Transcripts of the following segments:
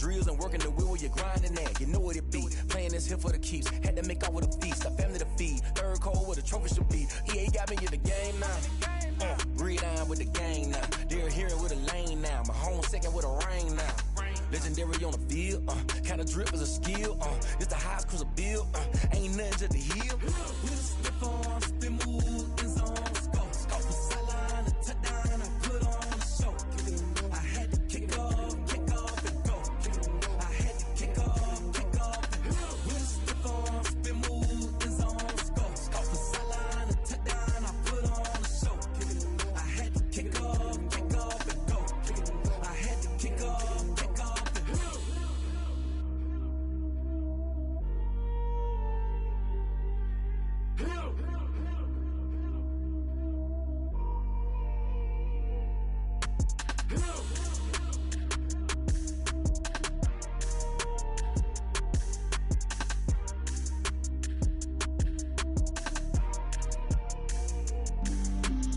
drills and working the wheel where you're grinding at. You know what it be. Playing this here for the keeps. Had to make out with a feast. A family to feed. Third cold where the trophy should be. EA got me in the game now. Breed on with the game now. They're here with a lane now. My home second with a rain now. Legendary on the field. Kinda drip is a skill. It's the highest cruiser bill. Ain't nothing to the hill. We just slip on, spin move, in zone, scope. From sideline to touchdown, I put on a show. I had to kick off and go. I had to kick off and go. We just slip on, spin move, in zone, scope. From sideline to touchdown, I put on a show. I had to kick off and go. I had to kick off.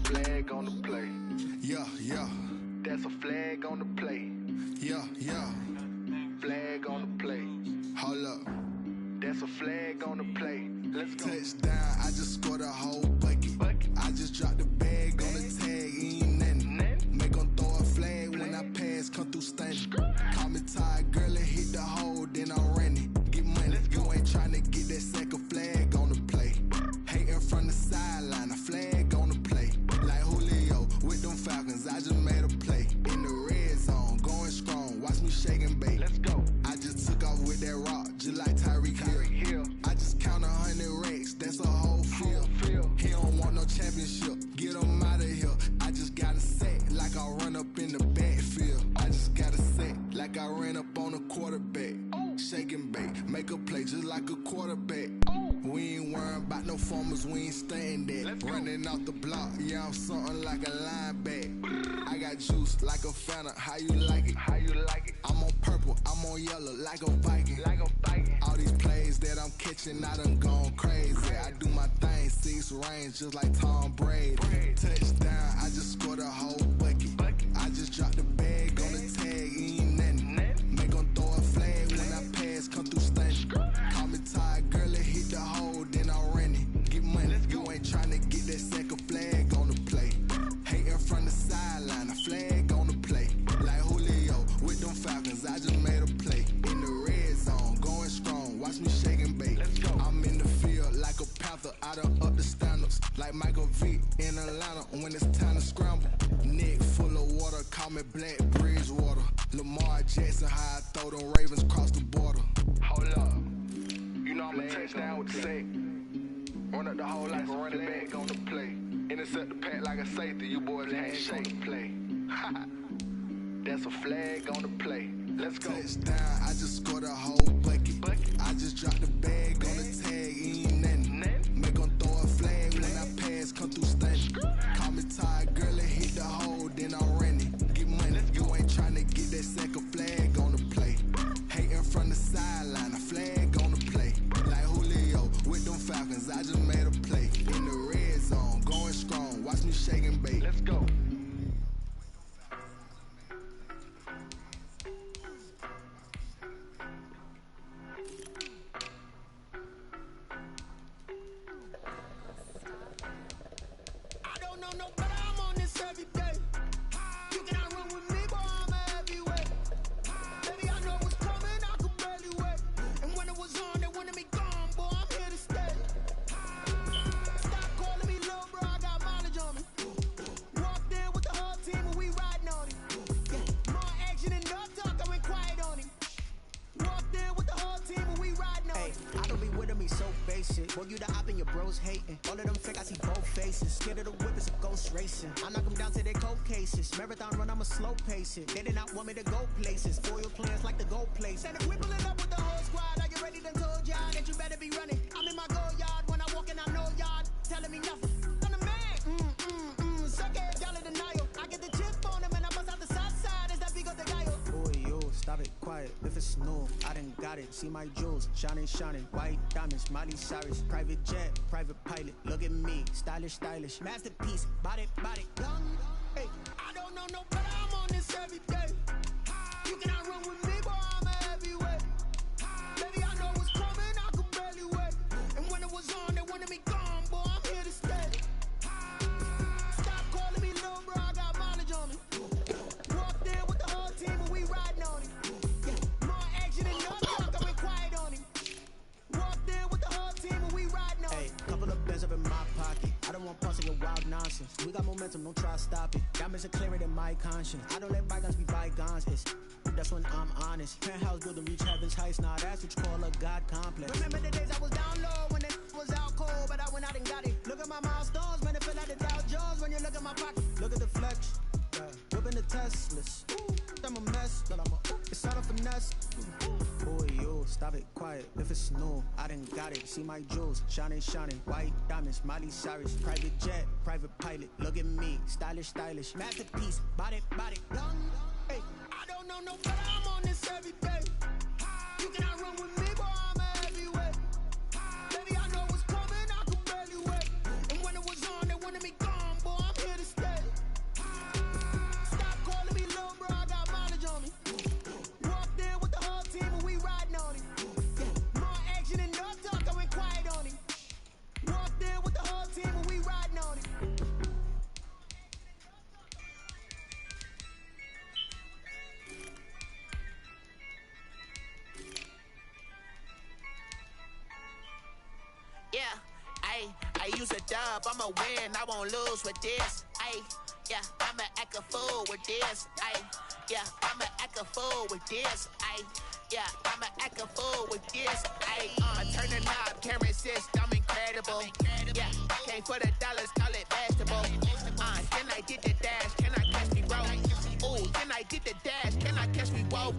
Flag on the play. Yeah. That's a flag on the play. Yeah. Flag on the play. Hold up. That's a flag on the play. Let's go. Touchdown, I just scored a whole bucket. I just dropped the bag on the tag, ain't nothing. Make 'em throw a flag when I pass, come through stunning. Call me tired, girl, and hit the hole, then I'm running. Get money, you ain't tryna get that second flag on the play. Hating from the sideline, a flag on the play. Like Julio with them Falcons, I just made a play. In the red zone, going strong, watch me shake and bake. Let's go. I just took off with that rock, just like Tyreek Hill. I just count 100 racks, that's a whole field. He don't want no championship, get him out of here. I just got a set, like I run up in the backfield. I just got a set, like I ran up on a quarterback. Shake and bake, make a play just like a quarterback. We ain't worrying about no formers, we ain't staying that. Running off the block, yeah, I'm something like a linebacker. I got juice like a Fanta, how you like it? I'm on purple, I'm on yellow, like a Viking. All these plays that I'm catching, I done gone crazy. I do my thing, 6 range, just like Tom Brady. Touchdown, I just scored a whole bucket. I just dropped the bag on the tag, ain't nothing. Make 'em throw a flag when I pass, come through stunning. Call me tired, girl, and hit the hole, then I'm running. Get money, you ain't tryna get that second flag on the play. Hating from the sideline, a flag on the play. Like Julio with them Falcons, I just made a play. In the red zone, going strong, watch me shake and bake. I'm in the field like a panther, I done up the standards. Like Michael Vick in Atlanta when it's time to scramble. Neck full of water, call me Black Bridgewater. Lamar Jackson, how I throw them Ravens cross the border. Hold up, you know I'm a touchdown with the sack. Run up the whole like a running back on the play. Intercept the pack like a safety, you boys ain't shake play. That's a flag on the play. Let's go. Touchdown, I just scored a whole bucket. I just dropped the bag on the tag, ain't nothing. Make 'em throw a flag when I pass, come through stunning. Call me tired, girl, and hit the hole, then I'm running. Get money, you ain't tryna get that second flag on the play. Hating from the sideline, a flag on the play. Like Julio with them Falcons, I just made a play. In the red zone, going strong, watch me shake and bake. Let's go. I don't know no better, I'm on this every day. You cannot run with me, boy, I'm a heavyweight. Baby, I know what's coming, I could barely wait. And when it was on, they wanted me gone, boy, I'm here to stay. Stop calling me little bro, I got mileage on me. Walked in with the whole team and we riding on it. More action and no talk, I went quiet on it. Walked in with the whole team and we riding on it. I don't be with them, he so basic. Boy, you the op and your bros hating. All of them fake, I see both faces. Scared of the whip, it's a ghost racing. I knock them down to their cold cases. Marathon run, I'ma slow pace it. They did not want me to go places. Foil plans like the gold place. And if we pulling up with the whole squad, are you ready? Done told y'all that you better be running. I'm in my go yard, when I walk in, I know y'all telling me nothing. I'm the man, suck it, y'all in denial. I get the chip on them and I bust out the south side, is that big of the guy? Boy, yo, stop it, quiet, if it's new, I done got it. See my jewels, shining, white diamonds, Miley Cyrus. Private jet, private pilot, look at me, stylish, masterpiece, body, young. Hey, I don't know no better, I'm on this every day. You cannot run with me, boy, I'm a Diamonds are clearer than my conscience. I don't let bygones be bygones. That's when I'm honest. Penthouse building reach heaven's heights. Nah, that's what you call a God complex. Remember the days I was down low when it was out cold, but I went out and got it. Look at my milestones, man, it feel like the Dow Jones when you look at my pocket. Look at the flex, whipping the Teslas. I'm a mess, but it's not a finesse. Boy, yo, stop it, quiet. If it's new, I done got it. See my jewels, shining, shining. White diamonds, Miley Cyrus. Private jet, private pilot. Look at me, stylish, stylish. Masterpiece, body, body. Hey, I don't know no better, I'm on this every day. You cannot run with me, boy, I'm a heavyweight. Baby, I know what's coming, I can barely wait. And when it was on, they wanted me gone, boy, I'm here to stay. Stop calling me little bro, I got mileage on me. Walked in with the whole team and we riding on it. More action and no talk, I went quiet on it. Walked in with the whole team and we riding on it. Yeah, I use a dub, I'ma win, I won't lose with this. Yeah, I'ma act a fool with this. Yeah, I'ma act a fool with this. Yeah, I'ma act a fool with this. I turn the knob, can't resist, I'm incredible. Yeah, came for the dollars, call it vegetable. Then I did the dash, can I catch me roll? Ooh, then I did the dash, can I catch me roll?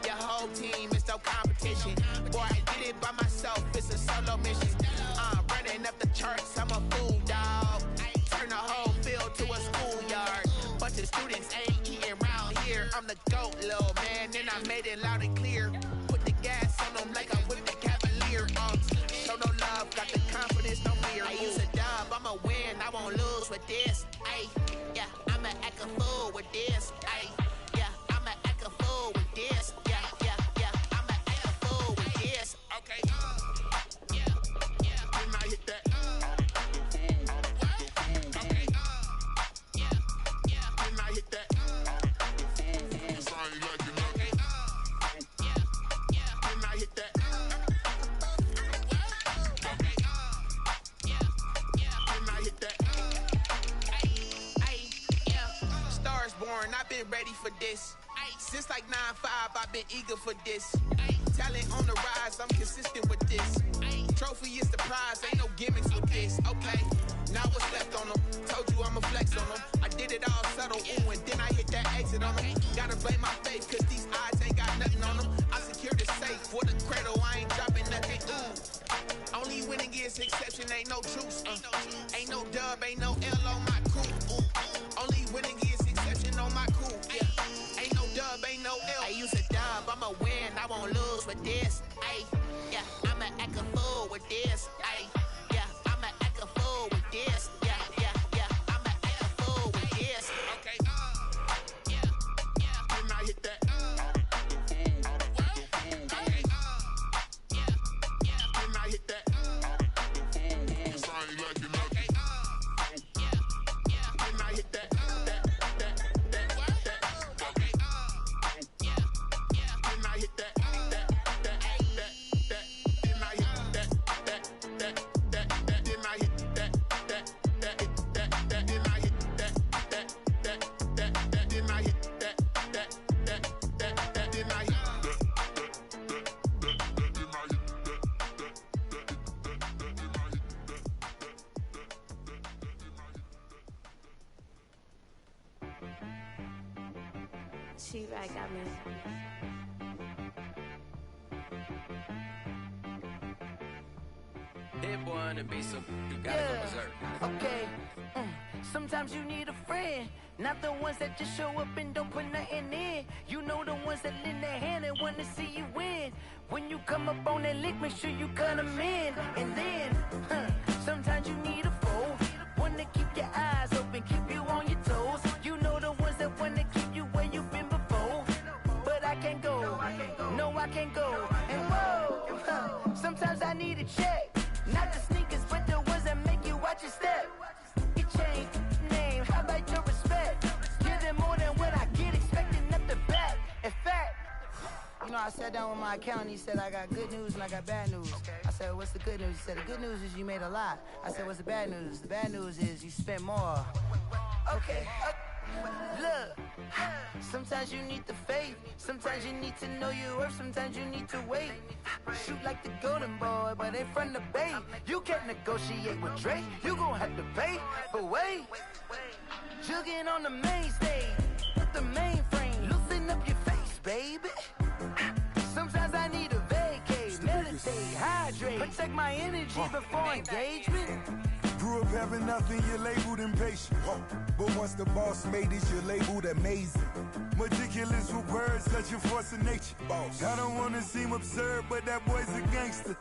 Your whole team is no competition. Boy, I did it by myself, it's a solo mission. Running up the charts, I'm a fool, dog. Turn the whole field to a schoolyard. Bunch of students ain't eating round here. I'm the GOAT, little man, and I made it loud and clear. Put the gas on them like I'm with the Cavalier. Show no love, got the confidence, no fear. I use a dub, I'ma win, I won't lose with this. Yeah, I'ma act a fool with this. Yeah, I'ma act a fool with this. Yeah, I'ma act a fool with this. Okay, then I hit that. Okay, then I hit that. Sorry, like you know. Okay, then I hit that. Okay, then I hit that. Yeah. Stars born, I've been ready for this. Since like 9-5, I've been eager for this. Talent on the rise, I'm consistent with this. Trophy is the prize, ain't no gimmicks with this. Okay, now what's left on them? Told you I'ma flex on them. I did it all subtle, ooh, and then I hit that exit on them. Gotta blame my faith, cause these odds ain't got nothing on them. I secured the safe for the cradle, I ain't dropping nothing, ooh. Only winning is exception, ain't no truce. Ain't no dub, ain't no L on my crew. Only winning is exception on my crew, yeah. Ain't no dub, ain't no L. I use a dub, I'ma win, I won't lose with this. Yeah, I'ma act a fool with this. Yeah, I'ma act a fool with this. Yeah, I'ma act a fool with this. Okay, then I hit that. Okay, then I hit that. Sorry, like you know. Okay, then I hit that. Okay, then I hit that. She right got me. That boy on the beat, so you gotta go berserk. Okay. Sometimes you need a friend, not the ones that just show up and don't put nothing in. You know the ones that lend their hand and want to see you win. When you come up on that lick, make sure you cut them in. And then, sometimes you need a foe, one to keep your eyes open, keep you on your toes. You know the ones that want to keep you where you've been before. But I can't go, no I can't go. And whoa, sometimes I need a check. Not the sneakers, but the ones that make you watch your step. Your chain, name, how about your respect? Give them more than what I get, expecting up the back. In fact, you know, I sat down with my accountant, he said I got good news and I got bad news. I said, what's the good news? He said, the good news is you made a lot. I said, what's the bad news? The bad news is you spent more. Okay, Look, sometimes you need the faith. Sometimes you need to know your worth. Sometimes you need to wait. Shoot like the golden boy, but ain't from the bay. You can't negotiate with Drake. You gon' have to pay. But wait, jugging on the main stage with the mainframe. Loosen up your face, baby. Sometimes I need a vacate, meditate, hydrate, protect my energy before engagement. Grew up having nothing, you're labeled impatient. But once the boss made it, you're labeled amazing. Meticulous with words, such a force of nature. I don't wanna seem absurd, but that boy's a gangster.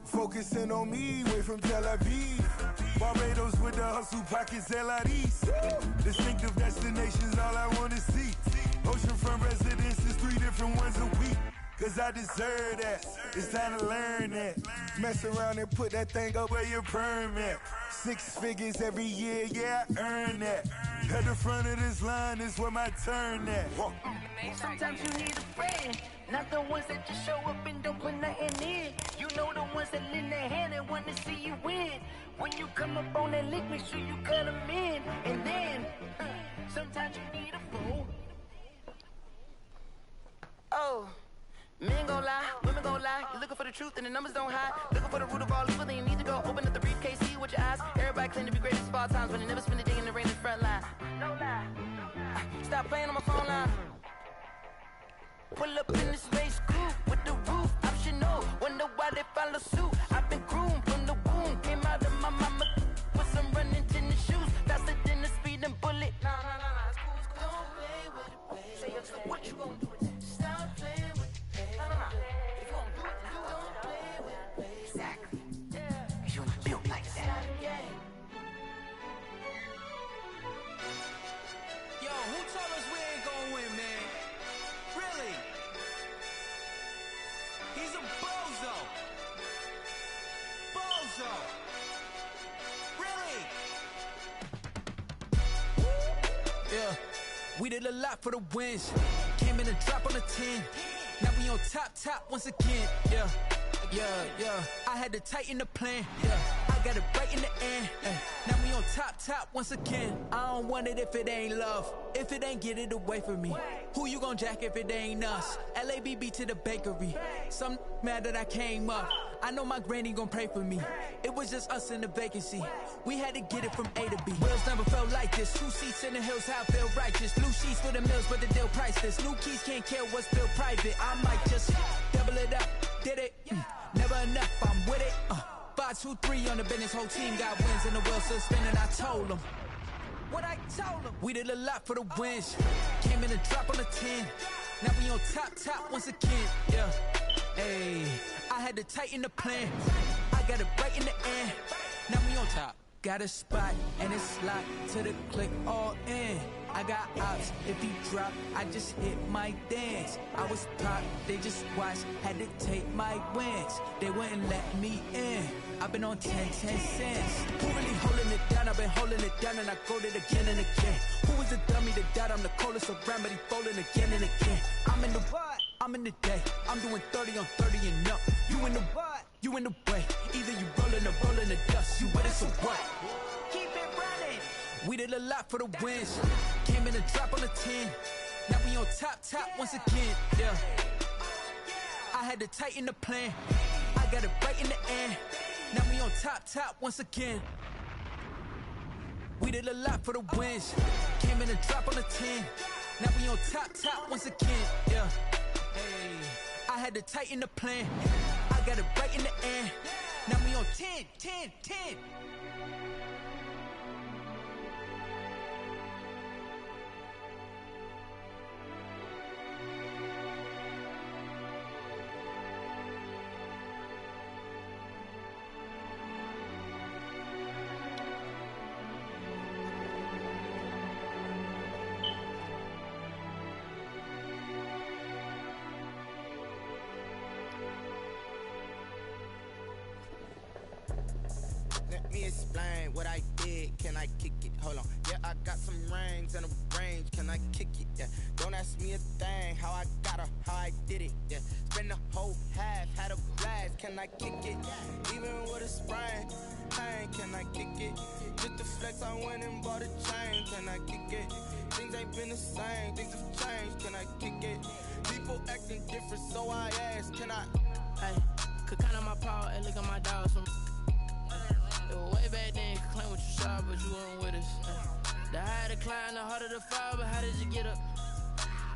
Focusing on me, way from Tel Aviv. Barbados with the hustle pockets, LIDs. Distinctive destinations, all I wanna see. Oceanfront residences, 3 different ones a week. Cause I deserve that, it's time to learn that. Mess around and put that thing up where your perm at. 6 figures every year, yeah, I earn that. At the front of this line is where my turn at. Sometimes you need a friend, not the ones that just show up and don't put nothing in. You know the ones that lend their hand and want to see you win. When you come up on that lick, make sure you cut them in. And then, sometimes you need a fool. Oh. Men gon' lie, women gon' lie. You're looking for the truth and the numbers don't hide. Looking for the root of all evil, then you need to go open up the briefcase, see with your eyes. Everybody claim to be greatest of all times, but they never spend a day in the rain in the front line. No lie. Stop playing on my phone line. Pull up in the space coupe with the roof optional. Wonder why they follow suit. I've been groomed from the womb. Came out of my mama with some running tennis shoes. Faster than the speeding bullet. Nah, it's cool, it's cool. Don't play with it, baby. Say what you gon' do with that? Stop playing with it. If you gon' do it, then don't play with it, baby. Exactly. Cause you ain't built like that. Yo, who told us we ain't gonna win, man? Really? He's a bozo. Bozo. Really? Yeah, we did a lot for the wins. Came in a drop on the 10. Now we on top once again, yeah. I had to tighten the plan, yeah. I got it right in the end, now we on top once again. I don't want it if it ain't love. If it ain't, get it away from me. Who you gon' jack if it ain't us? LABB to the bakery. Some mad that I came up. I know my granny gon' pray for me. It was just us in the vacancy. We had to get it from A to B. Wheels never felt like this. 2 seats in the hills, how I feel righteous. Blue sheets for the mills, but the deal priceless. New keys can't care what's built private. I might just double it up. Did it? Never enough, I'm with it. 5, 2, 3 on the business. Whole team got wins and the wheels still spinning. I told them what I told them. We did a lot for the wins. Came in a drop on the 10. Now we on top once again, yeah. Hey, I had to tighten the plan. I got it right in the end. Now we on top. Got a spot and it's locked to the click all in. I got ops, if he drop, I just hit my dance. I was pop, they just watched, had to take my wins. They wouldn't let me in. I've been on 10 cents. Who really holding it down? I've been holding it down and I go it again and again. Who was the dummy that died? I'm the coldest around, but he folding again and again. I'm in the what? I'm in the day. I'm doing 30 on 30 and up. You in the what? You in the way. Either you rolling or rolling the dust. You with us or what? Keep it running. We did a lot for the wins. Came in a drop on the 10. Now we on top once again, yeah. I had to tighten the plan. I got it right in the end. Now we on top once again. We did a lot for the wins. Came in a drop on the 10. Now we on top once again, yeah. Hey, I had to tighten the plan. I got it right in the end. Now we on 10. Let me explain what I did. Can I kick it? Hold on. Yeah, I got some rings and a range. Can I kick it? Yeah. Don't ask me a thing. How I got her, how I did it. Yeah. Spend the whole half, had a blast. can I kick it? Even with a sprain, pain, can I kick it? Just the flex, I went and bought a chain, can I kick it? Things ain't been the same, things have changed, can I kick it? People acting different, so I ask, can I? Hey, could count on my power and look at my dogs from. It was way back then, could claim what you saw, but you weren't with us. The higher the climb, the harder the fall, but how did you get up?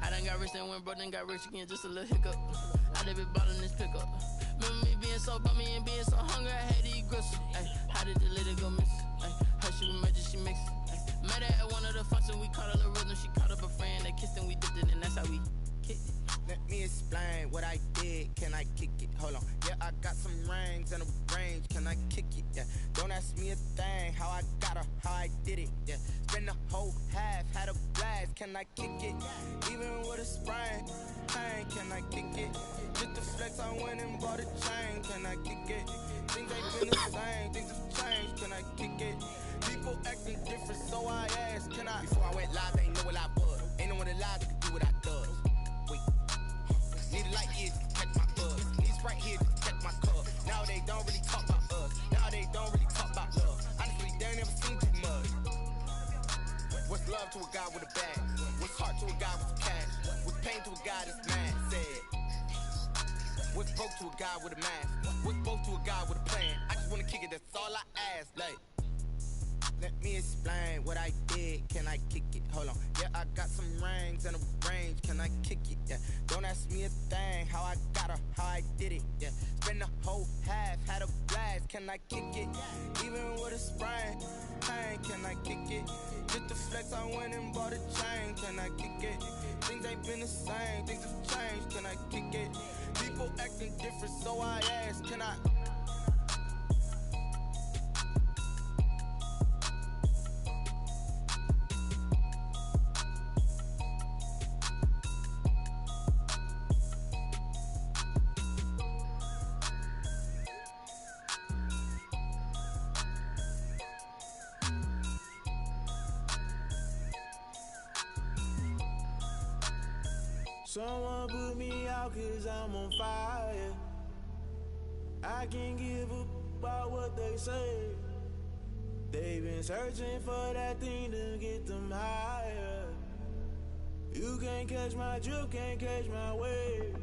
I done got rich and went broke, then got rich again, just a little hiccup. I done been bottling this pickup. Remember me being so bummy and being so hungry, I had to eat gristle. Ay, how did the lady go miss? Ay, her she was major, she mixed. Met her at one of the functions, we caught a little rhythm. She caught up a friend, they kissed and we dipped it, and that's how we kicked it. Let me explain what I did, can I kick it? Hold on, yeah, I got some rings and a range, can I kick it? Yeah, don't ask me a thing, how I got her, how I did it, yeah. Spend the whole half, had a blast, can I kick it? Even with a sprain, pain, can I kick it? Just the flex, I went and bought a chain, can I kick it? Things ain't been the same, things have changed, can I kick it? People acting different, so I asked, can I? Before I went live, they ain't know what I was. Ain't no one alive that could do what I does. Wait, need a light here to catch my buzz. Need Sprite here to catch my cup. Now they don't really talk about us. Now they don't really talk about love. Honestly, they ain't never seen too much. What's love to a guy with a bag? What's heart to a guy with some cash? What's pain to a guy that's mad? Said. What's broke to a guy with a mask? What's broke to a guy with a plan? I just wanna kick it, that's all I ask. Like, let me explain what I did, can I kick it? Hold on, yeah, I got some rings and a range, can I kick it? Yeah, don't ask me a thing, how I got her, how I did it? Yeah, spend the whole half, had a blast, can I kick it? Even with a sprain, pain, can I kick it? Just the flex, I went and bought a chain, can I kick it? Things ain't been the same, things have changed, can I kick it? People acting different, so I ask, can I? Someone put me out cause I'm on fire. I can't give up about what they say. They've been searching for that thing to get them higher. You can't catch my drift, can't catch my wave.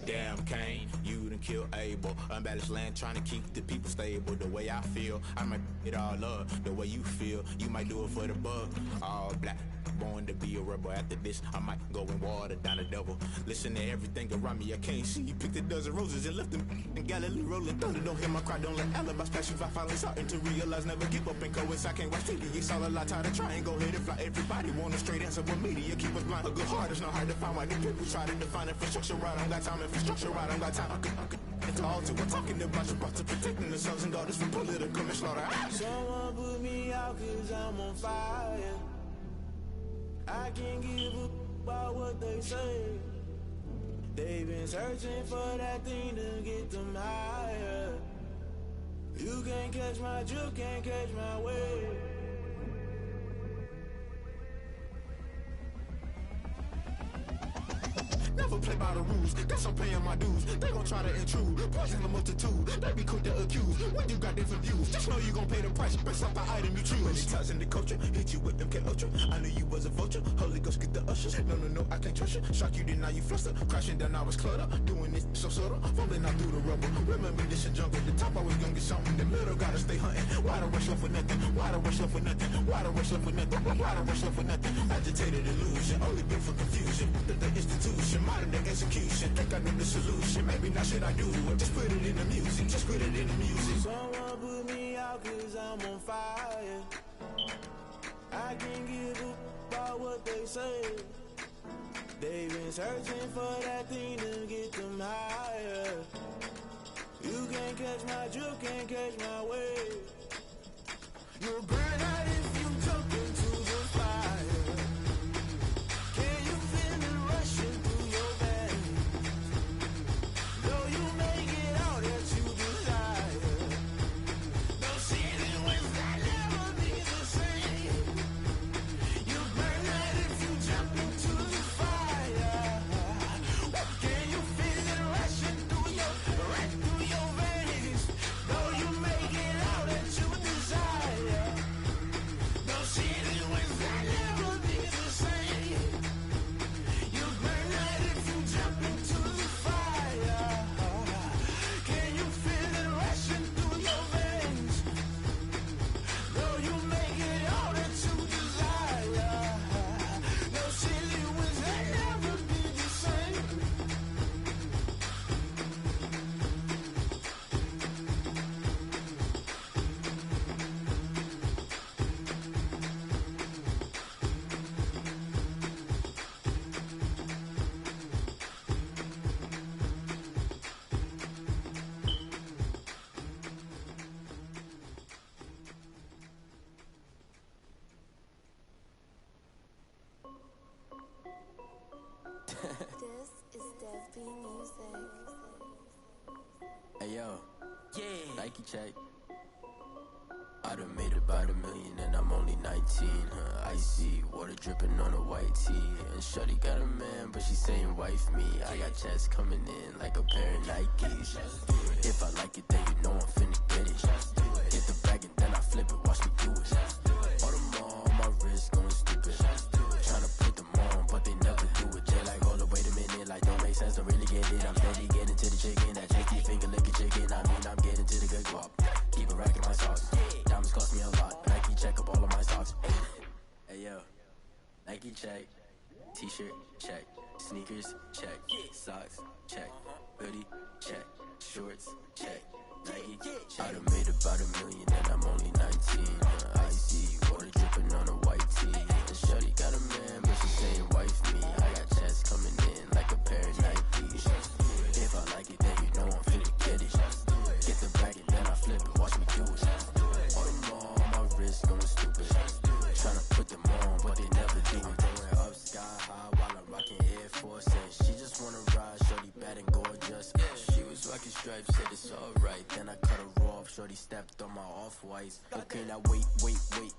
Damn Kane, you done killed Abel. Unbalanced land trying to keep the people stable. The way I feel, I might it all up. The way you feel, you might do it for the bug. All black, born to be a rebel. After this, I might go and water down the devil. Listen to everything around me, I can't see. Picked a dozen roses and left them in Galilee rolling thunder. Don't hear my cry, don't let alibis pass you. I finally starting to realize, never give up and coincide. I can't watch TV, it's all a lot. Tired of trying, go ahead and fly. Everybody want a straight answer, but media keep us blind. A good heart is not hard to find. Why the people try to define infrastructure right? I don't got time, infrastructure right, I don't got time. I could it's all to we're talking about your to protecting the sons and daughters from political and slaughter. Someone put me out cause I'm on fire. I can't give up about what they say. They've been searching for that thing to get them higher. You can't catch my drift, can't catch my wave. Never play by the rules, guess I'm paying my dues. They gon' try to intrude, poison the multitude. They be quick to accuse, when you got different views. Just know you gon' pay the price, based off the item you choose. Many times in the culture, hit you with MK Ultra. I knew you was a vulture, Holy Ghost get the ushers. No, I can't trust you. Shock you, then now you fluster. Crashing down, I was clutter. Doing this so subtle, falling out through the rubble. Remember this a jungle, the top I was gonna get something. The middle gotta stay hunting. Why the rush left for nothing? Why the rush left for nothing? Why the rush left for nothing? Why the rush left for nothing? Agitated illusion, only been for confusion. The institution, modern day execution. Think I know the solution. Maybe not should I do it? Just put it in the music. Just put it in the music. Someone put me out cause I'm on fire. I can't give up about what they say. They've been searching for that thing to get them higher. You can't catch my drift, can't catch my wave. You'll burn out if you jump into the fire. Can you feel it rushing through your veins? Though you make it all that you desire. No ceiling wins that never be the same. You burn out if you jump into the fire. Can you feel it rushing through your veins? This is Desby Music. Hey yo, yeah, Nike check. I done made about $1 million and I'm only 19. Icy water dripping on a white tee. And shorty got a man, but she saying wife me. I got checks coming in like a pair of Nikes. If I like it, then you know I'm finna get it. Get the bag and then I flip it, watch me do it. All them on my wrist going stupid. Tryna put them on, but they never do it. They like, hold up, wait a minute, like don't make sense, don't really get it. I'm steady getting to the chicken, that tasty finger licking chicken. I mean, I'm getting to the good guap. Keep it racking my socks. Diamonds cost me a lot. Nike check up all of my socks. Hey yo, Nike check. T-shirt check. Sneakers check. Socks check. Hoodie check. Shorts check. Nike. I done made about $1 million and I'm only 19. Icy water dripping on a white tee. And shorty got a man, but she saying wife me. I got checks coming in like a pair of Nikes. If I like it, then you know I'm finna get it. Get the bag and then I flip it, watch me do it. All them on my wrist going stupid. Tryna put them on, but they never do it. Going up sky high while I'm rocking Air Force. And she just wanna ride, shorty bad and gorgeous. She was rocking stripes, said it's alright. Then I cut her off, shorty stepped on my off-whites. Okay, now wait.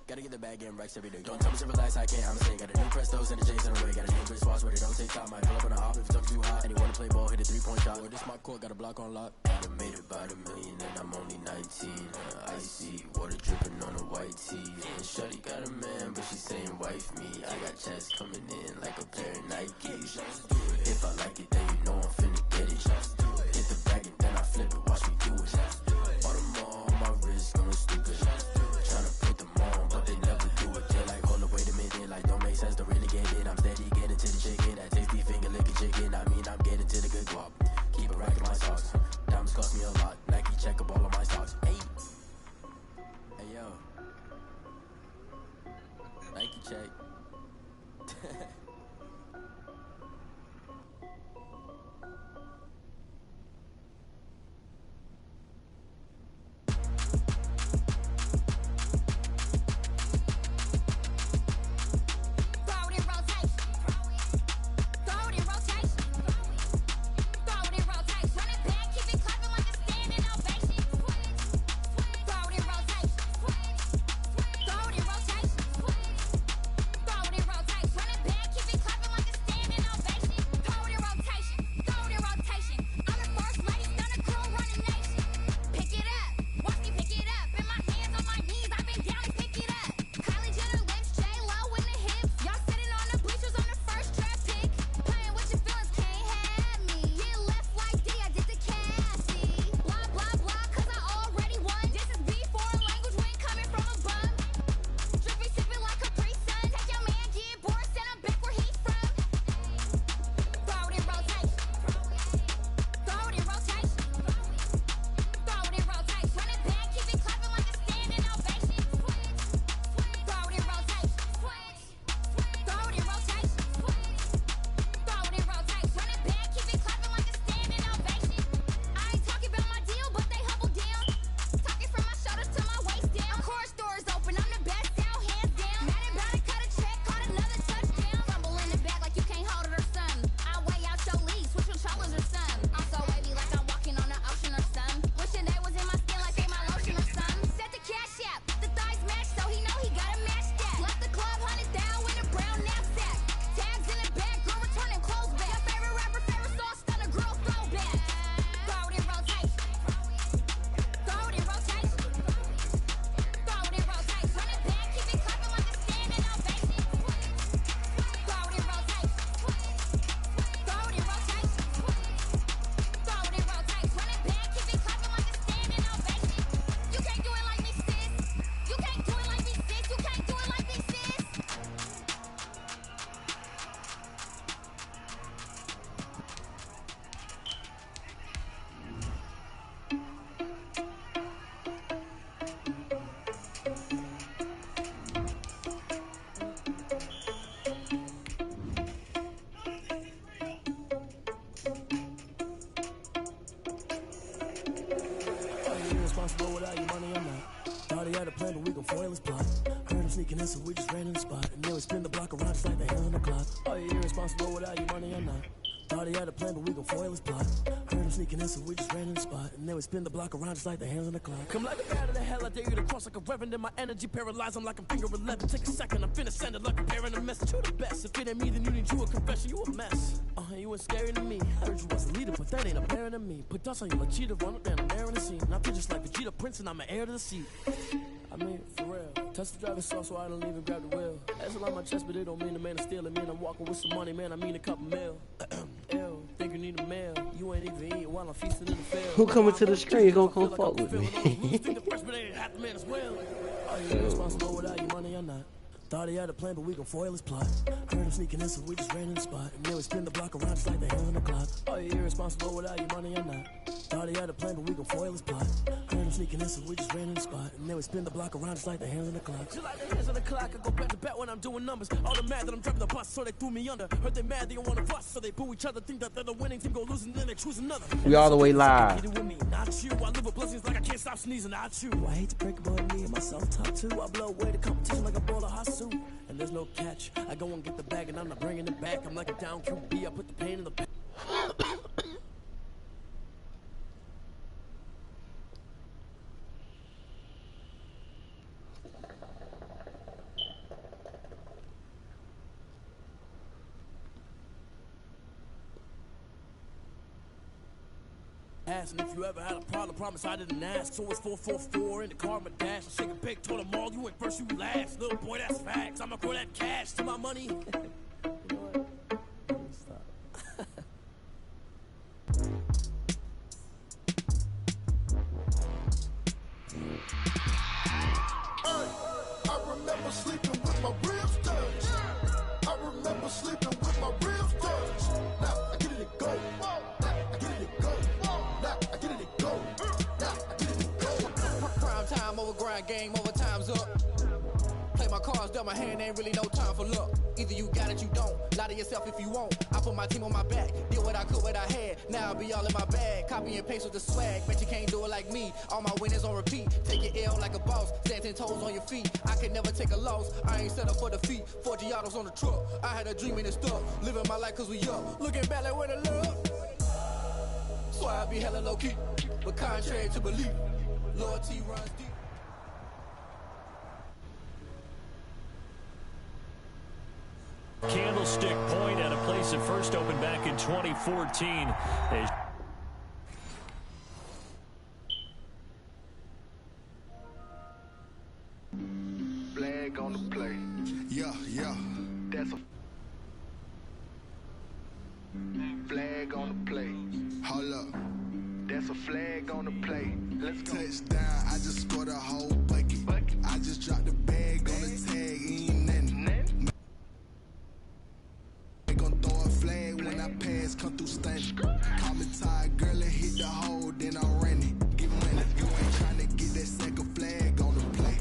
Gotta get the bag and racks every day. Don't tell me to relax, I can't, I'm saying. Got a new Prestos and the J's in the way. Got a new Chris Foss, but it don't take time. I pull up on a hop if it's up too hot. And you wanna play ball, hit a 3-point shot. Or this my court, got a block on lock. I done made about $1 million and I'm only 19. Icy water dripping on a white tee. And shorty got a man, but she saying wife me. I got checks coming in like a pair of Nikes. If I like it, then you know I'm finna get it. Hit the bag and then I flip it, watch me do it. All them on my wrist going stupid. Tryna put them on, but they never do it. They like, hold up, wait a minute, like don't make sense, don't really get it. I'm steady getting to the chicken, that tasty finger licking chicken. I mean, I'm getting to the good guap. Keep it racking my socks. Diamonds cost me a lot. Nike check up all of my stocks. Hey yo, Nike check. Go without your money or not. Already had a plan, but we gon' foil his plot. Heard him sneaking in, so we just ran in the spot. And then we spin the block around just like the hell in the clock. Are you irresponsible without your money or not? Thought he had a plan, but we gon' foil his plot. Heard him sneaking in, so we just ran in the spot. And then we spin the block around just like the hands on the clock. Come like a bat of the hell, I dare you to cross like a reverend. In my energy paralyzed, I'm like I'm finger 11. Take a second, I'm finna send it like a parent a message. You the best, if it ain't me, then you need you a confession. You a mess. You ain't scary to me. I heard you was a leader, but that ain't apparent to me. Put dust on you like cheetah, run up down there in the scene. Now feel just like Vegeta Prince, and I'm an heir to the seat. I mean, for real. Touch the driver's sauce, so I don't even grab the wheel. That's a lot on my chest, but it don't mean the man is stealing. Man, I'm walking with some money, man. I mean a couple mil. Ew, think you need a meal. You ain't even eating while I'm feasting in the field. Who coming to the screen gonna come fuck with me? Are you responsible without your money or not? Thought he had a plan, but we gon' foil his plot. Heard him sneaking in, so we just ran in the spot. And then we spin the block around just like the hands on the clock. Are you irresponsible without your money or not? Thought he had a plan, but we gon' foil his plot. Heard him sneaking in, so we just ran in the spot. And then we spin the block around just like the hands on the clock. Just like the hands on the clock, I go back to back when I'm doing numbers. All the mad that I'm driving the bus, so they threw me under. Heard they mad, they don't wanna bust, so they boo each other. Think that they're the winning team, go losing, then they choose another. We all the way live. Not you, I live with blessings like I can't stop sneezing. Not you, I hate to break it, but me and myself top two. I blow away the competition like a bowl of hot soup. And there's no catch. I go and get the bag and I'm not bringing it back. I'm like a down QB. I put the pain in the pack. And if you ever had a problem, promise I didn't ask. So it's 444 in the car, my dash. I shake a big, told them all, you ain't first, you last. Little boy, that's facts. I'ma throw that cash to my money. You know what? Stop. I remember sleeping with my ribs touched. I remember sleeping with my ribs touched. Now I get it to go. Time over grind, game over, time's up. Play my cards, dealt my hand, ain't really no time for luck. Either you got it, you don't. Lie to yourself if you won't. I put my team on my back, did what I could, what I had. Now I'll be all in my bag, copy and paste with the swag. Bet you can't do it like me. All my winners on repeat. Take your L like a boss, stand 10 toes on your feet. I can never take a loss, I ain't set up for defeat. 4 Giottos on the truck, I had a dream and it stuck. Living my life cause we up, looking back like where the love. So I be hella low key, but contrary to belief, loyalty runs deep. Candlestick Point at a place that first opened back in 2014. Flag on the play. Yeah, yeah. That's a flag on the play. Hold up. That's a flag on the play. Let's go. Touchdown, I just scored a whole bucket. I just dropped the bag on the tag, ain't nothing. They gon' throw a flag when I pass, come through stunning. Call me tired, girl, and hit the hole, then I'm running. Get money, you ain't tryna get that second flag on the play.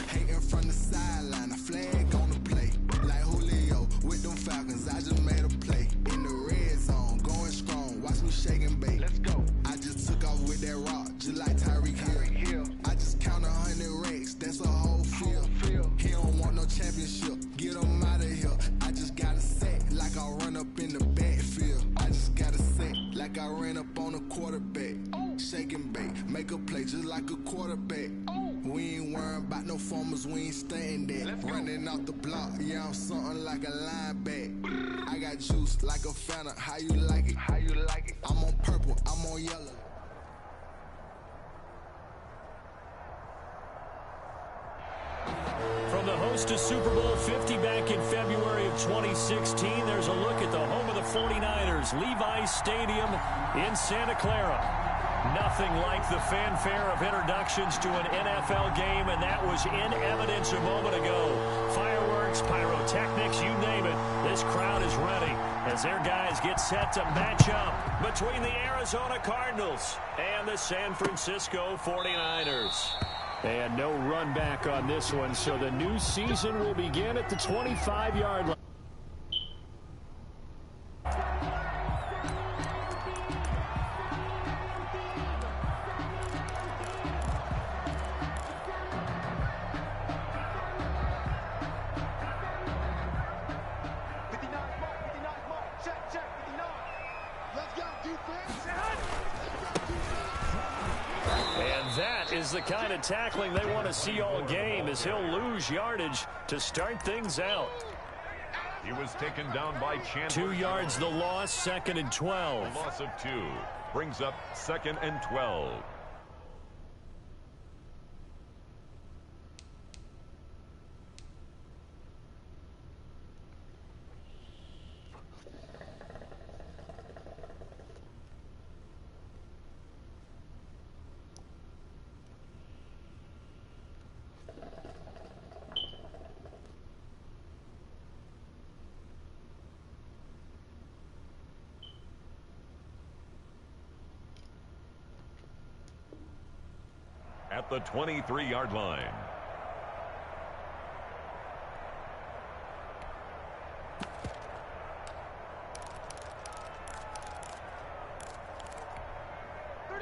Hating from the sideline, a flag on the play. Like Julio with them Falcons, I just made a play. In the red zone, going strong, watch me shake and bake. Let's go. I just took off with that rock, just like Tyreek Hill. I just count 100 racks, that's a whole field. He don't want no championship, get him out of here. I just got a set, like I run up in the backfield. I just got a set, like I ran up on a quarterback. Shake and bake, make a play just like a quarterback. We ain't worrying about no formers, we ain't staying there. Running off the block, yeah, I'm something like a lineback. I got juice like a Fanta, how you like it? How you like it? I'm on purple, I'm on yellow. From the host to Super Bowl 50 back in February of 2016, there's a look at the home of the 49ers, Levi's Stadium in Santa Clara. Nothing like the fanfare of introductions to an NFL game, and that was in evidence a moment ago. Fireworks, pyrotechnics, you name it. This crowd is ready as their guys get set to match up between the Arizona Cardinals and the San Francisco 49ers. And no run back on this one, so the new season will begin at the 25-yard line. And that is the kind of tackling they want to see all game, as he'll lose yardage to start things out. He was taken down by Chandler. 2 yards the loss, 2nd and 12. The loss of 2 brings up 2nd and 12. At the 23-yard line.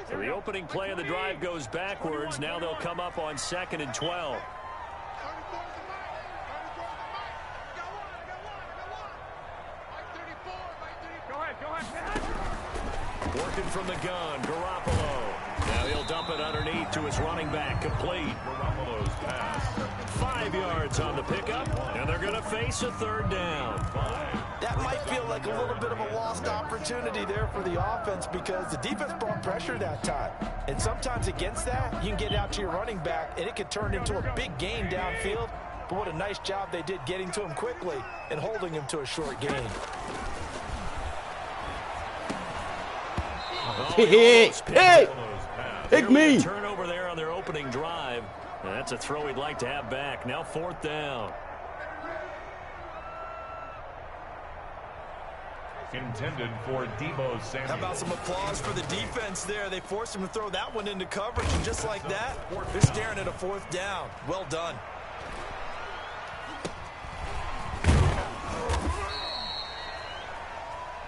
So the opening play of the drive goes backwards. Now they'll come up on 2nd and 12. Working from the gun, Garoppolo. Now he'll dump it underneath to his running back, complete. Garoppolo's pass. 5 yards on the pickup, and they're going to face a 3rd down. That might feel like a little bit of a lost opportunity there for the offense, because the defense brought pressure that time. And sometimes against that, you can get out to your running back, and it could turn into a big gain downfield. But what a nice job they did getting to him quickly and holding him to a short gain. Hey, pick me. Turnover there on their opening drive. That's a throw he'd like to have back. Now 4th down. Intended for Deebo Samuel. How about some applause for the defense there? They forced him to throw that one into coverage, and just like that, they're staring at a 4th down. Well done.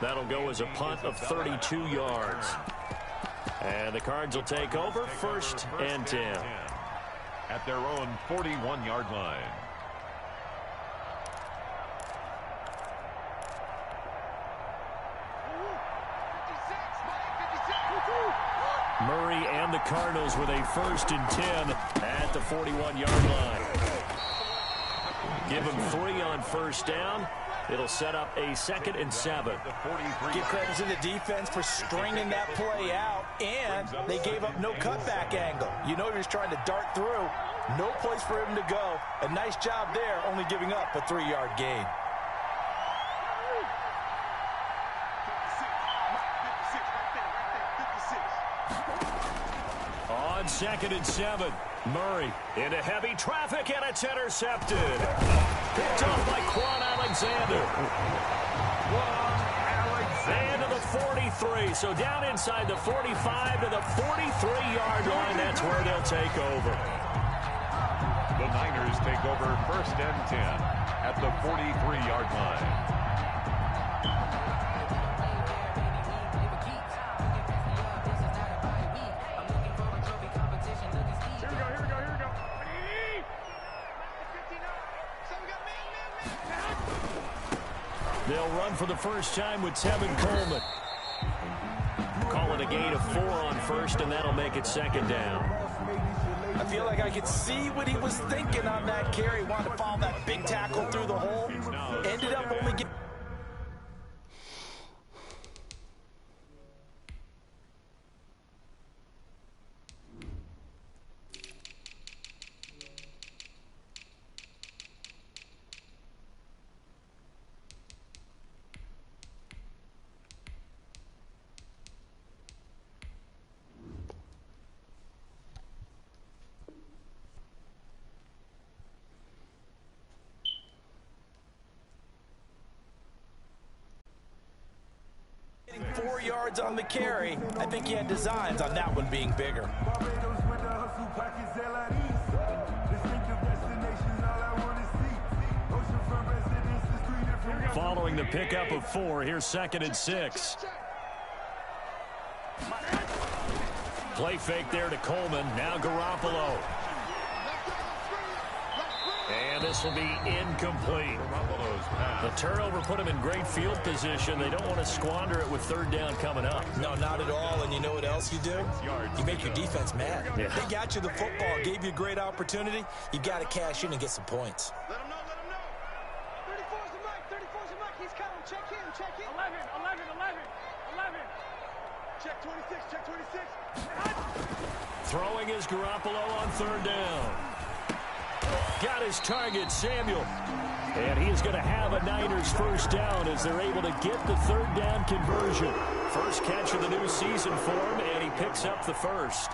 That'll go as a punt of 32 yards. And the Cards will take over, 1st and 10. At their own 41-yard line. Murray and the Cardinals with a 1st and 10 at the 41-yard line. Give them 3 on 1st down. It'll set up a 2nd and 7. Give credit to the defense for stringing that play out, and they gave up no cutback angle. You know he was trying to dart through. No place for him to go. A nice job there, only giving up a 3-yard gain. On 2nd and 7, Murray into heavy traffic, and it's intercepted. Picked off by Quan Alexander. And to the 43, so down inside the 45 to the 43-yard line. That's where they'll take over. The Niners take over 1st and 10 at the 43-yard line. They'll run for the first time with Tevin Coleman. Call it a gain of 4 on 1st, and that'll make it 2nd down. I feel like I could see what he was thinking on that carry. Wanted to follow that big tackle through the hole. Ended up only getting... on the carry. I think he had designs on that one being bigger. Following the pickup of 4, here's 2nd and 6. Play fake there to Coleman. Now Garoppolo. And this will be incomplete. The turnover put them in great field position. They don't want to squander it with third down coming up. No, not at all. And you know what else you do? You make your defense mad. Yeah. They got you the football, gave you a great opportunity. You got to cash in and get some points. Let him know, let him know. 34's the mic, 34's the mic. He's coming. Check in, check in. 11. Check 26, check 26. Throwing is Garoppolo on third down. Got his target, Samuel. And he is going to have a Niners first down as they're able to get the third down conversion. First catch of the new season for him, and he picks up the first.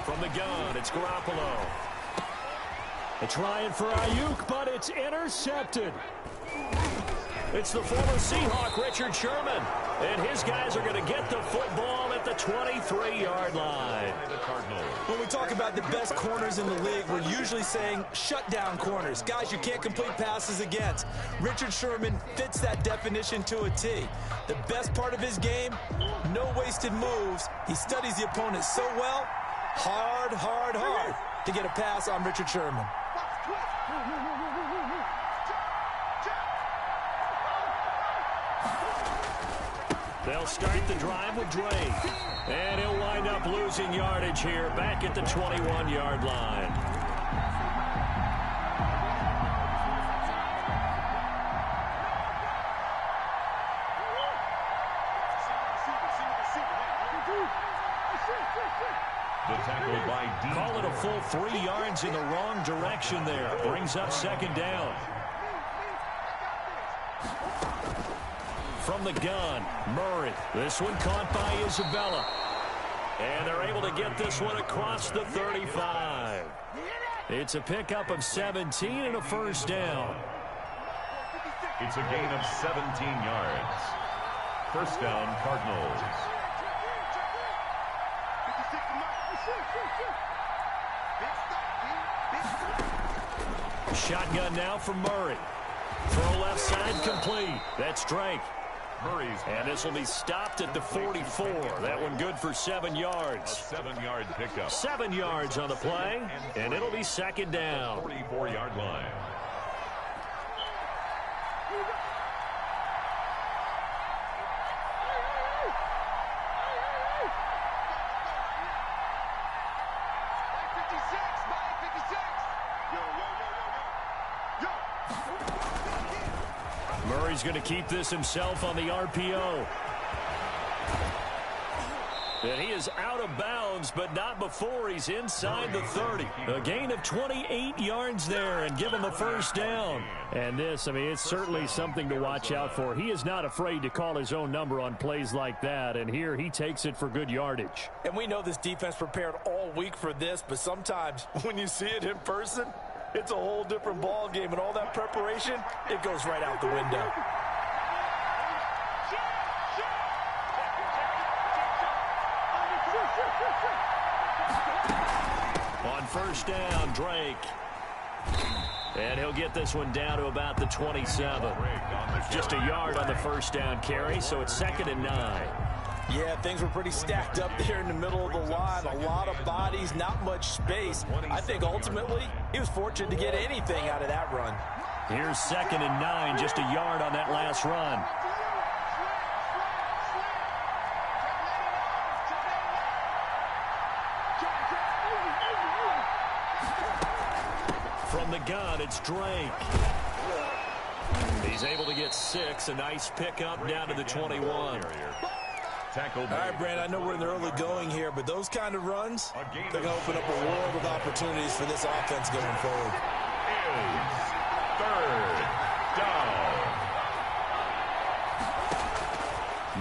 From the gun, it's Garoppolo. They're trying for Ayuk, but it's intercepted. It's the former Seahawk, Richard Sherman. And his guys are going to get the football at the 23-yard line. When we talk about the best corners in the league, we're usually saying shutdown corners. Guys you can't complete passes against. Richard Sherman fits that definition to a T. The best part of his game, no wasted moves. He studies the opponent so well. Hard to get a pass on Richard Sherman. They'll start the drive with Drake. And he'll wind up losing yardage here back at the 21-yard line. The tackle by D. Call it a full 3 yards in the wrong direction there. Brings up second down. From the gun, Murray. This one caught by Isabella. And they're able to get this one across the 35. It's a pickup of 17 and a first down. It's a gain of 17 yards. First down, Cardinals. Shotgun now from Murray. Throw left side complete. That's Drake. Murray's. And this will be stopped at the 44. That one good for 7 yards. A 7-yard pickup. 7 yards on the play, and it'll be second down. 44-yard line. Murray's going to keep this himself on the RPO. And he is out of bounds, but not before he's inside the 30. A gain of 28 yards there and give him a first down. And this, I mean, it's certainly something to watch out for. He is not afraid to call his own number on plays like that, and here he takes it for good yardage. And we know this defense prepared all week for this, but sometimes when you see it in person, it's a whole different ball game, and all that preparation, it goes right out the window. On first down, Drake. And he'll get this one down to about the 27. Just a yard on the first down carry, so it's 2nd and 9. Yeah, things were pretty stacked up there in the middle of the line. A lot of bodies, not much space. I think ultimately he was fortunate to get anything out of that run. Here's 2nd and 9, just a yard on that last run. From the gun, it's Drake. He's able to get 6, a nice pickup down to the 21. All right, Brand, I know we're in the early going here, but those kind of runs, they're going to open up a world of opportunities for this offense going forward. Third down.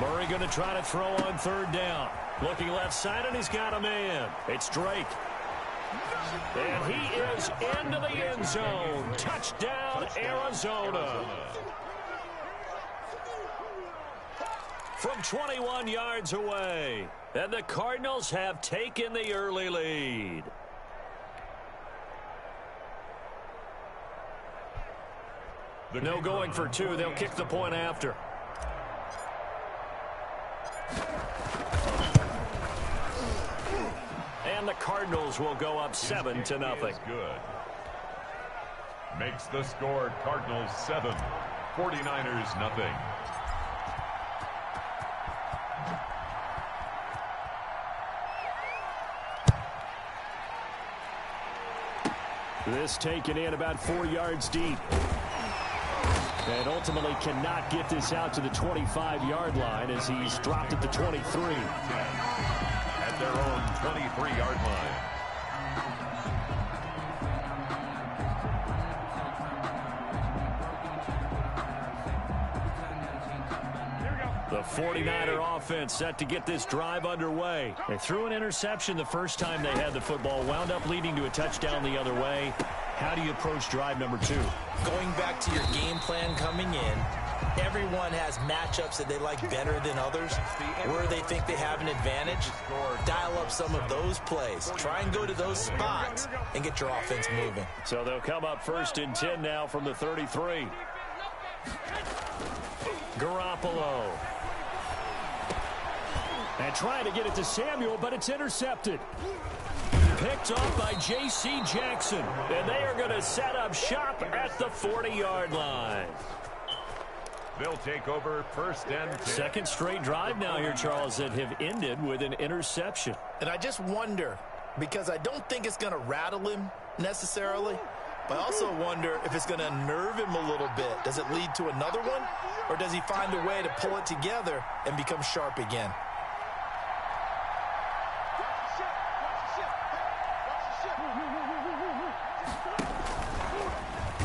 Murray going to try to throw on third down. Looking left side, and he's got a man. It's Drake. And he is into the end zone. Touchdown, Arizona. From 21 yards away. And the Cardinals have taken the early lead. No going for two. They'll kick the point after. And the Cardinals will go up 7-0. Good. Makes the score Cardinals 7, 49ers nothing. This taken in about 4 yards deep. And ultimately cannot get this out to the 25-yard line as he's dropped at the 23. At their own 23-yard line. The 49er offense set to get this drive underway. They threw an interception the first time they had the football, wound up leading to a touchdown the other way. How do you approach drive number 2? Going back to your game plan coming in, everyone has matchups that they like better than others. Where they think they have an advantage, dial up some of those plays. Try and go to those spots and get your offense moving. So they'll come up 1st and 10 now from the 33. Garoppolo. And trying to get it to Samuel, but it's intercepted. Picked off by J.C. Jackson. And they are going to set up shop at the 40-yard line. They'll take over 1st and 10. Second straight drive now here, Charles, that have ended with an interception. And I just wonder, because I don't think it's going to rattle him necessarily, but I also wonder if it's going to unnerve him a little bit. Does it lead to another one? Or does he find a way to pull it together and become sharp again?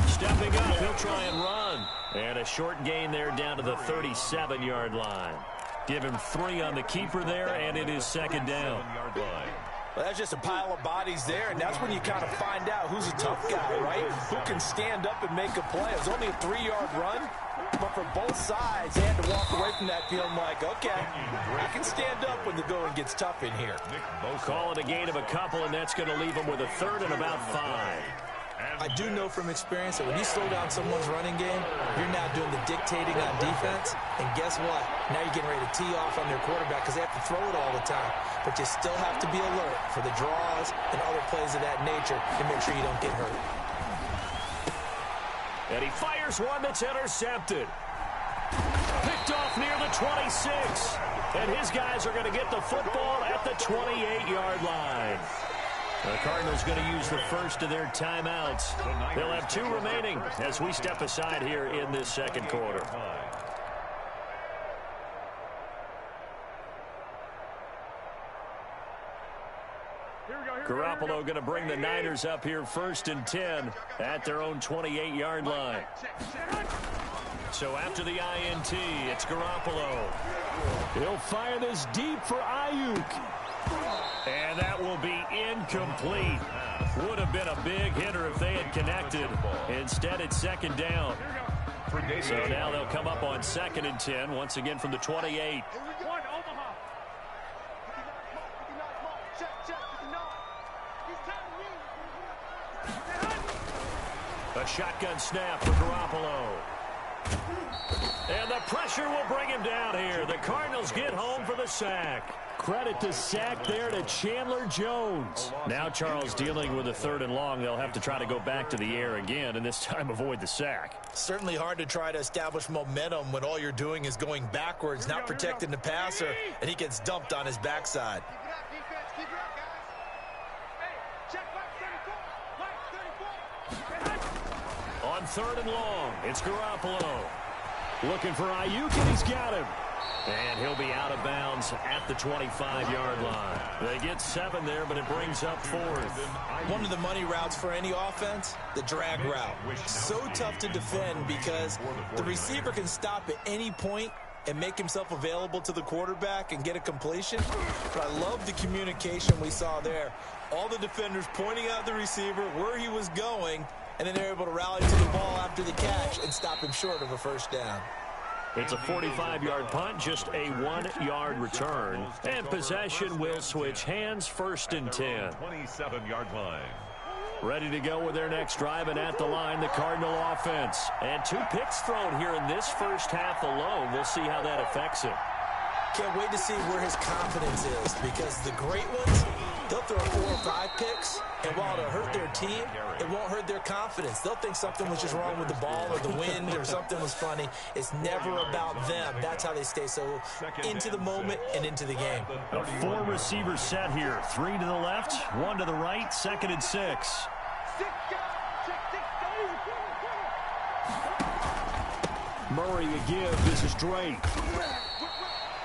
Stepping up, he'll try and run. And a short gain there down to the 37-yard line. Give him 3 on the keeper there, and it is 2nd down. Well, that's just a pile of bodies there, and that's when you kind of find out who's a tough guy, right? Who can stand up and make a play. It was only a 3-yard run, but for both sides, they had to walk away from that feeling like, okay, I can stand up when the going gets tough in here. Call it a gain of a couple, and that's going to leave them with a 3rd and about 5. I do know from experience that when you slow down someone's running game, you're now doing the dictating on defense. And guess what? Now you're getting ready to tee off on their quarterback because they have to throw it all the time. But you still have to be alert for the draws and other plays of that nature to make sure you don't get hurt. And he fires one that's intercepted. Picked off near the 26. And his guys are going to get the football at the 28-yard line. The Cardinals going to use the first of their timeouts. They'll have 2 remaining as we step aside here in this second quarter. Garoppolo going to bring the Niners up here 1st and 10 at their own 28-yard line. So after the INT, it's Garoppolo. He'll fire this deep for Ayuk. And that will be incomplete. Would have been a big hitter if they had connected. Instead, it's 2nd down. So now they'll come up on 2nd and 10, once again from the 28. A shotgun snap for Garoppolo. And the pressure will bring him down here. The Cardinals get home for the sack. Credit to sack there to Chandler Jones. Now Charles dealing with a 3rd and long. They'll have to try to go back to the air again and this time avoid the sack. Certainly hard to try to establish momentum when all you're doing is going backwards, not protecting the passer, and he gets dumped on his backside. On 3rd and long, it's Garoppolo. Looking for Ayuk, and he's got him. And he'll be out of bounds at the 25-yard line. They get 7 there, but it brings up 4th. One of the money routes for any offense, the drag route. So tough to defend because the receiver can stop at any point and make himself available to the quarterback and get a completion. But I love the communication we saw there. All the defenders pointing out the receiver, where he was going, and then they're able to rally to the ball after the catch and stop him short of a 1st down. It's a 45-yard punt, just a 1-yard return. And possession will switch hands, 1st and 10. 27-yard line. Ready to go with their next drive, and at the line, the Cardinal offense. And 2 picks thrown here in this first half alone. We'll see how that affects him. Can't wait to see where his confidence is, because the great ones, they'll throw 4 or 5 picks, and while it'll hurt their team, it won't hurt their confidence. They'll think something was just wrong with the ball or the wind or something was funny. It's never about them. That's how they stay so into the moment and into the game. A 4-receiver set here. 3 to the left, 1 to the right, 2nd and 6. Murray a give. This is Drake.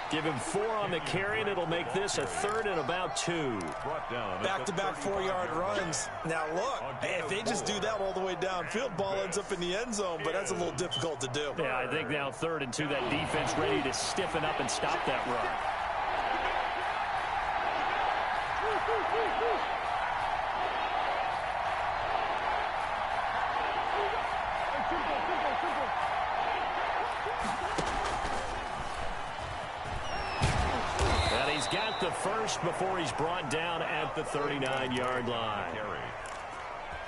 Give him 4 on the carry, and it'll make this a 3rd and about 2. Back-to-back 4-yard runs. Now, look, if they just do that all the way downfield, ball ends up in the end zone, but that's a little difficult to do. Yeah, I think now 3rd and 2, that defense ready to stiffen up and stop that run. Got the first before he's brought down at the 39-yard line.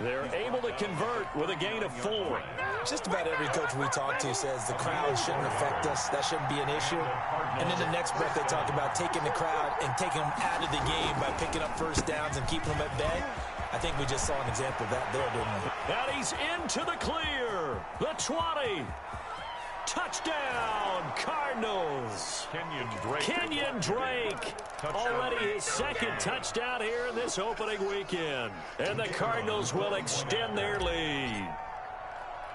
They're able to convert with a gain of 4. Just about every coach we talk to says the crowd shouldn't affect us. That shouldn't be an issue. And in the next breath, they talk about taking the crowd and taking them out of the game by picking up first downs and keeping them at bay. I think we just saw an example of that there, didn't we? And he's into the clear. The 20. Touchdown, Cardinals. Kenyon Drake. Already his 2nd touchdown here in this opening weekend. And the Cardinals will extend their lead.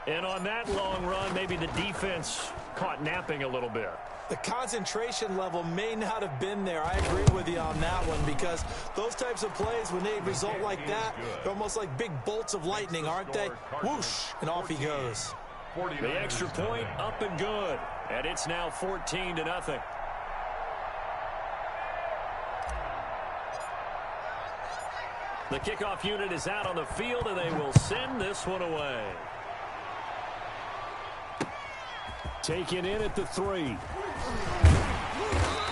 And on that long run, maybe the defense caught napping a little bit. The concentration level may not have been there. I agree with you on that one, because those types of plays, when they result like that, they're almost like big bolts of lightning, aren't they? Whoosh, and off he goes. The extra point up and good. And it's now 14-0. The kickoff unit is out on the field, and they will send this one away. Taken in at the 3.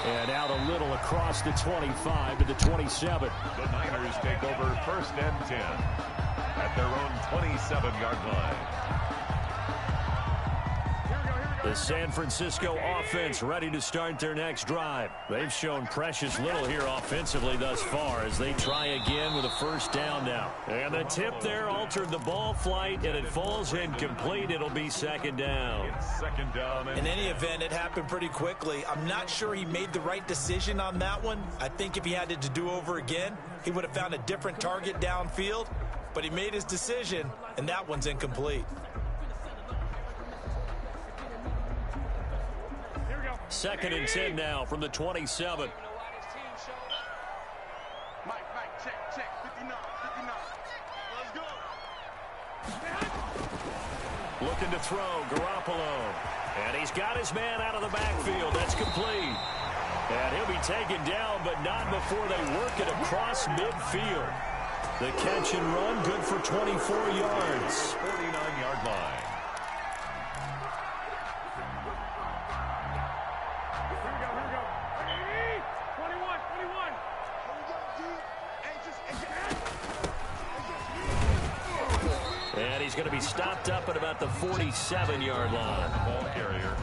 And out a little across the 25 to the 27. The Niners take over 1st and 10 at their own 27-yard line. The San Francisco offense ready to start their next drive. They've shown precious little here offensively thus far as they try again with a 1st down now. And the tip there altered the ball flight, and it falls incomplete. It'll be 2nd down. In any event, it happened pretty quickly. I'm not sure he made the right decision on that one. I think if he had it to do over again, he would have found a different target downfield. But he made his decision, and that one's incomplete. 2nd and 10 now from the 27. Looking to throw, Garoppolo. And he's got his man out of the backfield. That's complete. And he'll be taken down, but not before they work it across midfield. The catch and run, good for 24 yards. 49-yard line. And he's going to be stopped up at about the 47-yard line. Ball carrier.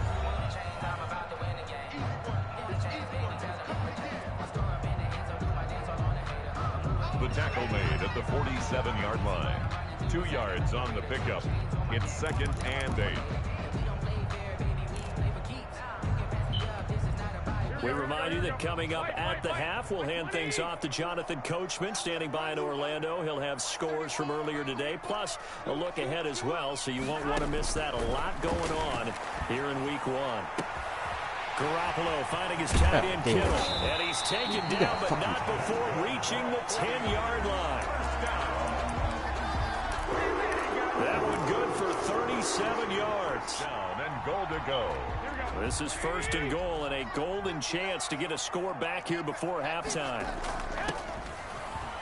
The tackle made at the 47-yard line. 2 yards on the pickup. It's 2nd and 8. We remind you that coming up at the half, we'll hand things off to Jonathan Coachman, standing by in Orlando. He'll have scores from earlier today, plus a look ahead as well, so you won't want to miss that. A lot going on here in Week 1. Garoppolo finding his tight end Kittle, and he's taken down, but not before reaching the 10-yard line. That one good for 37 yards. Down and goal to go. This is 1st and goal, and a golden chance to get a score back here before halftime.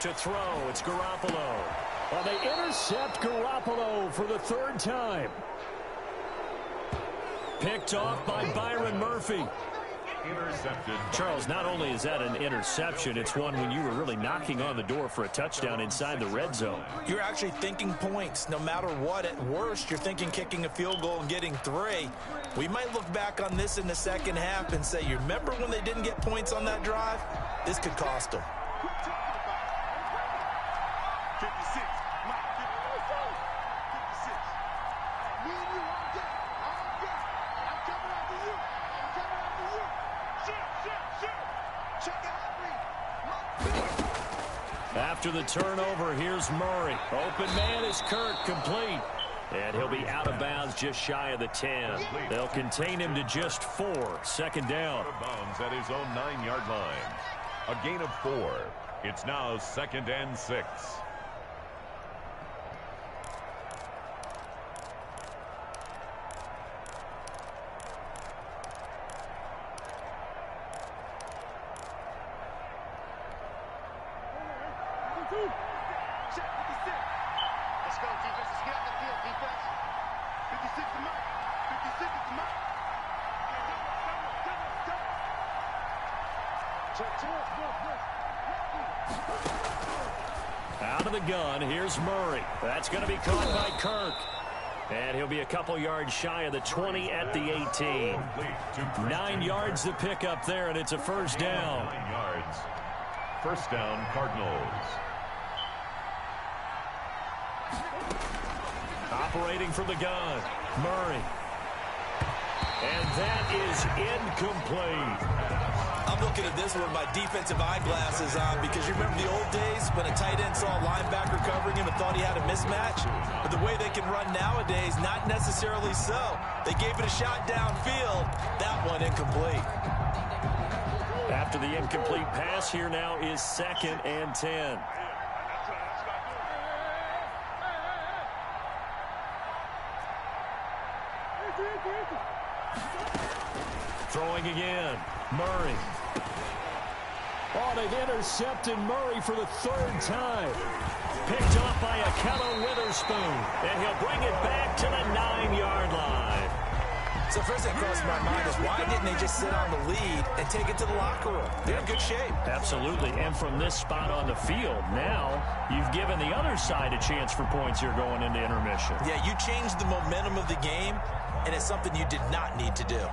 To throw, it's Garoppolo. Well, they intercept Garoppolo for the 3rd time. Picked off by Byron Murphy. Intercepted. Charles, not only is that an interception, it's one when you were really knocking on the door for a touchdown inside the red zone. You're actually thinking points. No matter what, at worst, you're thinking kicking a field goal and getting 3. We might look back on this in the second half and say, you remember when they didn't get points on that drive? This could cost them. 56. After the turnover, here's Murray. Open man is Kirk, complete. And he'll be out of bounds just shy of the 10. They'll contain him to just 4. Second down. Out of bounds at his own 9-yard line. A gain of 4. It's now 2nd and 6. Let's go, defense. Let's get out the field, defense. 56 to Mike. 56 to Mike. Out of the gun, here's Murray. That's going to be caught by Kirk. And he'll be a couple yards shy of the 20 at the 18. 9 yards to pick up there, and it's a first down. 9 yards. First down, Cardinals. Operating from the gun, Murray. And that is incomplete. I'm looking at this with my defensive eyeglasses on because you remember the old days when a tight end saw a linebacker covering him and thought he had a mismatch? But the way they can run nowadays, not necessarily so. They gave it a shot downfield. That one incomplete. After the incomplete pass, here now is 2nd and 10. Throwing again, Murray. Oh, they've intercepted Murray for the 3rd time. Picked off by Akello Witherspoon, and he'll bring it back to the 9-yard line. So first thing crossed my mind is why didn't they just sit on the lead and take it to the locker room? They're in good shape. Absolutely, and from this spot on the field, now you've given the other side a chance for points here going into intermission. Yeah, you changed the momentum of the game, and it's something you did not need to do.